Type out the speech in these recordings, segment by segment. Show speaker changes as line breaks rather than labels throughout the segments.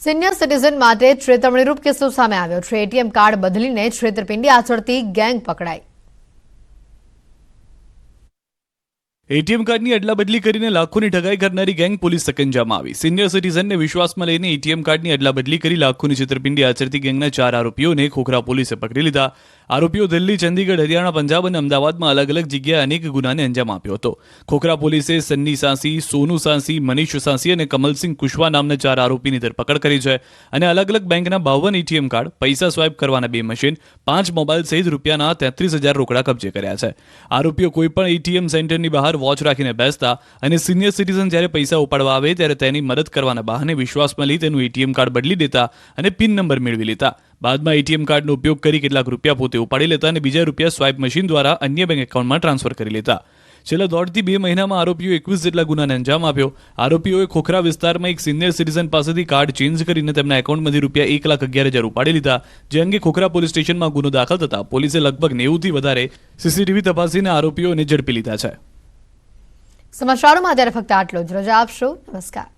Senior citizen માટે છેતરપિંડીનો કિસ્સો સામે આવ્યો છે। એટીએમ કાર્ડ બદલીને છેતરપિંડી આચરતી ગેંગ પકડાઈ।
એટીએમ કાર્ડની અદલાબદલી કરીને લાખોની ઠગાઈ કરનારી ગેંગ પોલીસ સકંજામાં આવી। સિનિયર સિટીઝનને વિશ્વાસમાં લઈને એટીએમ કાર્ડની અદલાબદલી કરી લાખોની છેતરપિંડી આચરતી ગેંગના 4 આરોપીઓને ખોખરા પોલીસે પકડી લીધા। આરોપીઓ દિલ્હી, ચંદીગઢ, હરિયાણા, પંજાબ અને અમદાવાદમાં અલગ અલગ જગ્યાએ અનેક ગુનાને અંજામ આપ્યો હતો। ખોખરા પોલીસે સન્ની સાંસી, સોનુ સાંસી, મનીષ સાંસી અને કમલસિંહ કુશવા નામના 4 આરોપીની ધરપકડ કરી છે અને અલગ અલગ બેંકના 52 એટીએમ કાર્ડ, પૈસા સ્વાઇપ કરવાના 2 મશીન, 5 મોબાઈલ સહિત રૂપિયાના 33,000 રોકડા કબજે કર્યા છે। આરોપીઓ કોઈપણ એટીએમ સેન્ટરની બહાર વોચ રાખીને બેસતા અને સિનિયર સિટીઝન જ્યારે પૈસા ઉપાડવા આવે ત્યારે તેની મદદ કરવાના બહાને વિશ્વાસમાં લઈ તેનું એટીએમ કાર્ડ બદલી દેતા અને પિન નંબર મેળવી લેતા। બાદમાં એટીએમ કાર્ડનો ઉપયોગ કરી કેટલાક રૂપિયા પોતે ઉપાડી લેતા અને બીજા રૂપિયા સ્વાઇપ મશીન દ્વારા અન્ય બેંક એકાઉન્ટમાં ટ્રાન્સફર કરી લેતા। છેલ્લા 1.5 થી 2 મહિનામાં આરોપીઓ 21 જેટલા ગુનાને અંજામ આપ્યો। આરોપીઓએ ખોખરા વિસ્તારમાં એક સિનિયર સિટીઝન પાસેથી કાર્ડ ચેન્જ કરીને તેમના એકાઉન્ટમાંથી રૂપિયા 1,11,000 ઉપાડી લીધા, જે અંગે ખોખરા પોલીસ સ્ટેશનમાં ગુનો દાખલ થતા પોલીસે લગભગ 90 થી વધારે સીસીટીવી તપાસીને આરોપીઓને ઝડપી લીધા છે।
સમાચારોમાં અત્યારે ફક્ત આટલો જ। રજા આપશો। નમસ્કાર।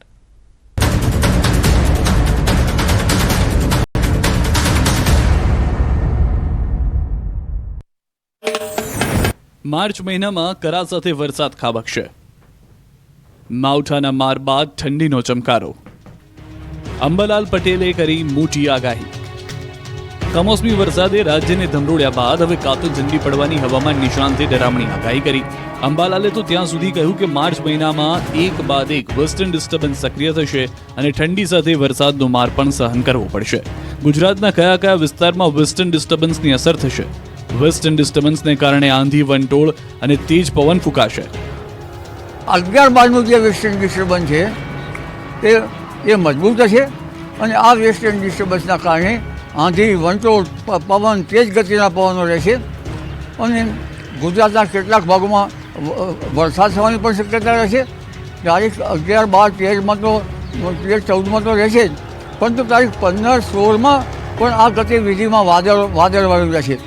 માર્ચ મહિનામાં કરા સાથે વરસાદ ખાબકશે। માવઠાના માર બાદ ઠંડીનો ચમકારો। અંબાલાલ પટેલે કરી મોટી આગાહી। કમોસમી વરસાદે રાજ્યને ધમરોળ્યા બાદ હવે કાતિલ ઠંડી પડવાની હવામાન નિષ્ણાંતે ડરામણી આગાહી કરી। અંબાલાલે તો ત્યાં સુધી કહ્યું કે માર્ચ મહિનામાં એક બાદ એક વેસ્ટર્ન ડિસ્ટર્બન્સ સક્રિય થશે અને ઠંડી સાથે વરસાદનો માર પણ સહન કરવો પડશે। ગુજરાતના કયા કયા વિસ્તારમાં વેસ્ટર્ન ડિસ્ટર્બન્સની અસર થશે? વેસ્ટર્ન ડિસ્ટર્બન્સને કારણે આંધી, વંટોળ અને તેજ પવન ફૂંકાશે।
11-12નું જે વેસ્ટર્ન ડિસ્ટર્બન્સ છે એ મજબૂત હશે અને આ વેસ્ટર્ન ડિસ્ટર્બન્સના કારણે આંધી, વંટોળ, પવન, તેજ ગતિના પવનો રહેશે અને ગુજરાતના કેટલાક ભાગોમાં વરસાદ થવાની પણ શક્યતા રહેશે। તારીખ 11, 12, 13માં તો 14માં તો રહેશે જ, પરંતુ તારીખ 15, 16માં પણ આ ગતિવિધિમાં વાદળવાળું રહેશે।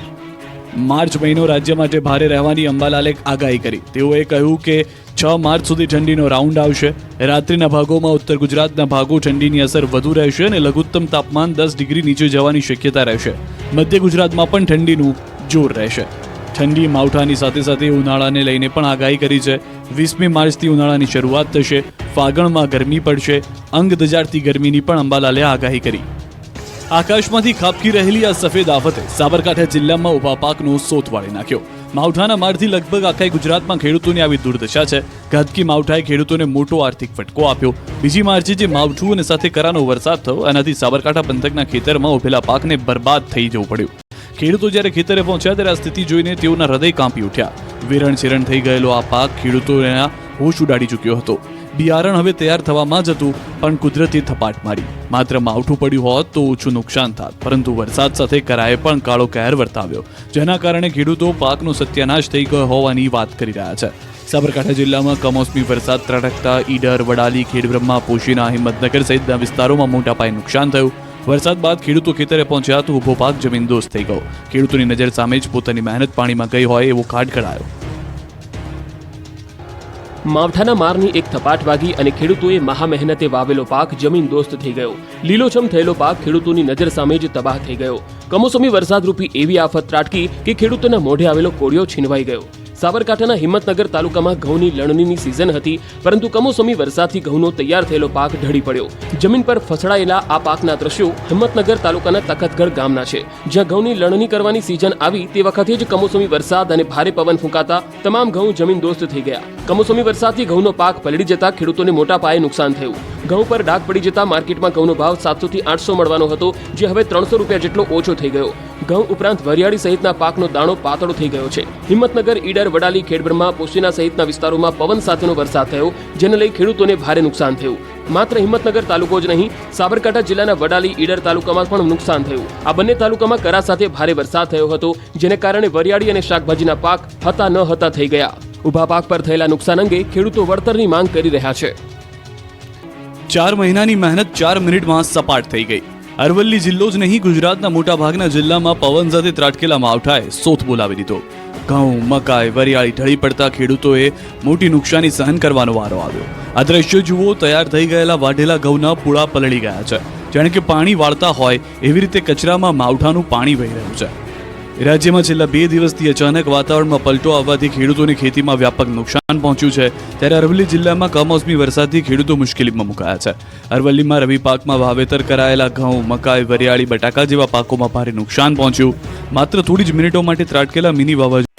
માર્ચ મહિનો રાજ્ય માટે ભારે રહેવાની અંબાલાલે આગાહી કરી। તેઓએ કહ્યું કે 6 માર્ચ સુધી ઠંડીનો રાઉન્ડ આવશે। રાત્રિના ભાગોમાં ઉત્તર ગુજરાતના ભાગો ઠંડીની અસર વધુ રહેશે અને લઘુત્તમ તાપમાન 10 ડિગ્રી નીચે જવાની શક્યતા રહેશે। મધ્ય ગુજરાતમાં પણ ઠંડીનું જોર રહેશે। ઠંડી માવઠાની સાથે સાથે ઉનાળાને લઈને પણ આગાહી કરી છે। 20મી માર્ચથી ઉનાળાની શરૂઆત થશે। ફાગણમાં ગરમી પડશે। અંગ દજાડતી ગરમીની પણ અંબાલાલે આગાહી કરી। આકાશમાંથી ખાબકી રહેલી આ સફેદ આફતે સાબરકાંઠા જિલ્લામાં ઉભા પાકનો સોથ વાળી નાખ્યો। માવઠાના મારથી લગભગ આખા ગુજરાતમાં ખેડૂતોની આવી દુર્દશા છે। ઘાતકી માવઠાએ ખેડૂતોને મોટો આર્થિક ફટકો આપ્યો। 2જી માર્ચે જે માવઠું અને સાથે કરાનો વરસાદ થયો એનાથી સાબરકાંઠા પંથકના ખેતરમાં ઉભેલા પાકને બરબાદ થઈ જવું પડ્યું। ખેડૂતો જ્યારે ખેતરે પહોંચ્યા ત્યારે આ સ્થિતિ જોઈને તેઓના હૃદય કાંપી ઉઠ્યા। વેરણ ચેરણ થઈ ગયેલો આ પાક ખેડૂતોના હોશ ઉડાડી ચૂક્યો હતો। બિયારણ હવે તૈયાર થવામાં જ હતું, પણ કુદરતે થપાટ મારી। માત્ર માવઠું પડ્યું હોત તો ઓછું નુકસાન થાત, પરંતુ વરસાદ સાથે કરાએ પણ કાળો કહેર વર્તાવ્યો, જેના કારણે ખેડૂતો પાકનો સત્યાનાશ થઈ ગયો હોવાની વાત કરી રહ્યા છે। સાબરકાંઠા જિલ્લામાં કમોસમી વરસાદ ત્રાટકતા ઈડર, વડાલી, ખેડબ્રહ્મા, પોશીના, હિંમતનગર સહિતના વિસ્તારોમાં મોટા પાયે નુકસાન થયું। વરસાદ બાદ ખેડૂતો ખેતરે પહોંચ્યા તો ઊભો પાક જમીનદોસ્ત થઈ ગયો। ખેડૂતોની નજર સામે જ પોતાની મહેનત પાણીમાં ગઈ હોય એવો ખાડ કઢાયો।
માવઠાના મારની એક થપાટ વાગી અને ખેડૂતોએ મહા મહેનતે વાવેલો પાક જમીન દોસ્ત થઈ ગયો। લીલોછમ થયેલો પાક ખેડૂતોની નજર સામે જ તબાહ થઈ ગયો। કમોસમી વરસાદરૂપી એવી આફત ત્રાટકી કે ખેડૂતોના મોઢે આવેલો કોળિયો છીનવાઈ ગયો। સાબરકાંઠાના હિંમતનગર તાલુકામાં ઘઉંની લણણીની સિઝન હતી, પરંતુ કમોસમી વરસાદથી ઘઉંનો તૈયાર થયેલો પાક ઢળી પડ્યો। જમીન પર ફસડાયેલા આ પાકના દ્રશ્યો હિંમતનગર તાલુકાના તખતગઢ ગામના છે, જ્યાં ઘઉંની લણણી કરવાની સિઝન આવી તે વખતે જ કમોસમી વરસાદ અને ભારે પવન ફૂંકાતા તમામ ઘઉં જમીન દોસ્ત થઈ ગયા। કમોસમી વરસાદથી ઘઉંનો પાક પલળી જતા ખેડૂતોને મોટા પાયે નુકસાન થયું। ઘઉં પર ડાઘ પડી જતા માર્કેટમાં ઘઉંનો ભાવ 700 થી 800 મળવાનો હતો, જે હવે 300 રૂપિયા જેટલો ઓછો થઈ ગયો। ઘઉં ઉપરાંત વરિયાળી સહિતના પાકનો દાણો પાતળો થઈ ગયો છે। હિંમતનગર, ઈડર, વડાલી, ખેડબ્રહ્મા, પોશીના સહિતના વિસ્તારોમાં પવન સાથેનો વરસાદ થયો, જેને લઈ ખેડૂતોને ભારે નુકસાન થયું। માત્ર હિંમતનગર તાલુકો જ નહીં, સાબરકાંઠા જિલ્લાના વડાલી, ઈડર તાલુકામાં પણ નુકસાન થયું। આ બંને તાલુકામાં કરા સાથે ભારે વરસાદ થયો હતો, જેને કારણે વરિયાળી અને શાકભાજીના પાક હતા ન હતા થઈ ગયા। ઉભા પાક પર થયેલા નુકસાન અંગે ખેડૂતો વળતરની માંગ કરી રહ્યા છે।
4 મહિનાની મહેનત 4 મિનિટમાં સપાટ થઈ ગઈ। અરવલ્લી જિલ્લો જ નહીં, ગુજરાતના મોટાભાગના જિલ્લામાં પવન સાથે ત્રાટકેલા માવઠાએ સોથ બોલાવી દીધો। ઘઉં, મકાઈ, વરિયાળી ઢળી પડતા ખેડૂતોએ મોટી નુકસાની સહન કરવાનો વારો આવ્યો। આ દ્રશ્યો જુઓ, તૈયાર થઈ ગયેલા વાઢેલા ઘઉંના પૂળા પલળી ગયા છે। જાણે કે પાણી વાળતા હોય એવી રીતે કચરામાં માવઠાનું પાણી વહી રહ્યું છે. રાજ્યમાં છેલ્લા 2 દિવસથી અચાનક વાતાવરણમાં પલટો આવવાથી ખેડૂતોની ખેતીમાં વ્યાપક નુકસાન પહોંચ્યું છે. ત્યારે અરવલ્લી જિલ્લામાં કમોસમી વરસાદથી ખેડૂતો મુશ્કેલીમાં મુકાયા છે. અરવલ્લીમાં રવિ પાકમાં વાવેતર કરાયેલા ઘઉં, મકાઈ, વરિયાળી, બટાકા જેવા પાકોમાં ભારે નુકસાન પહોંચ્યું. માત્ર થોડી જ મિનિટો માટે ત્રાટકેલા મિની વાવાઝોડું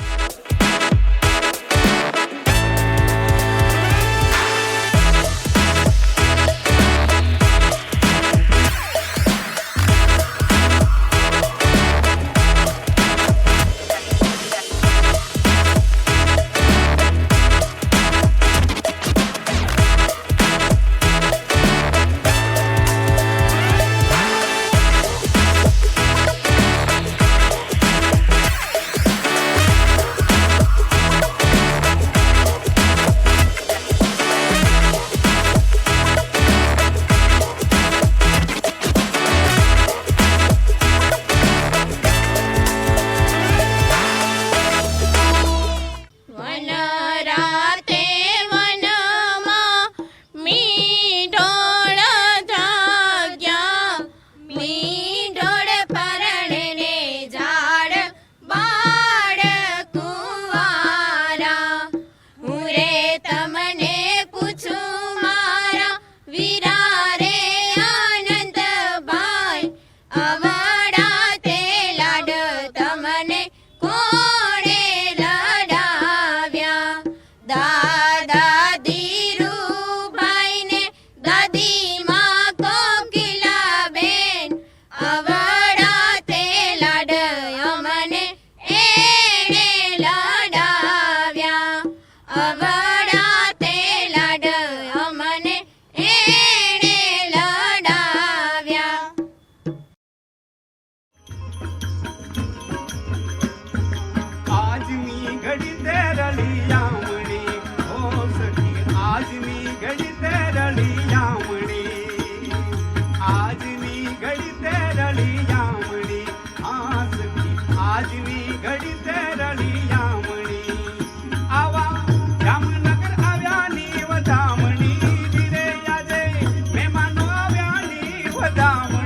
વધામણી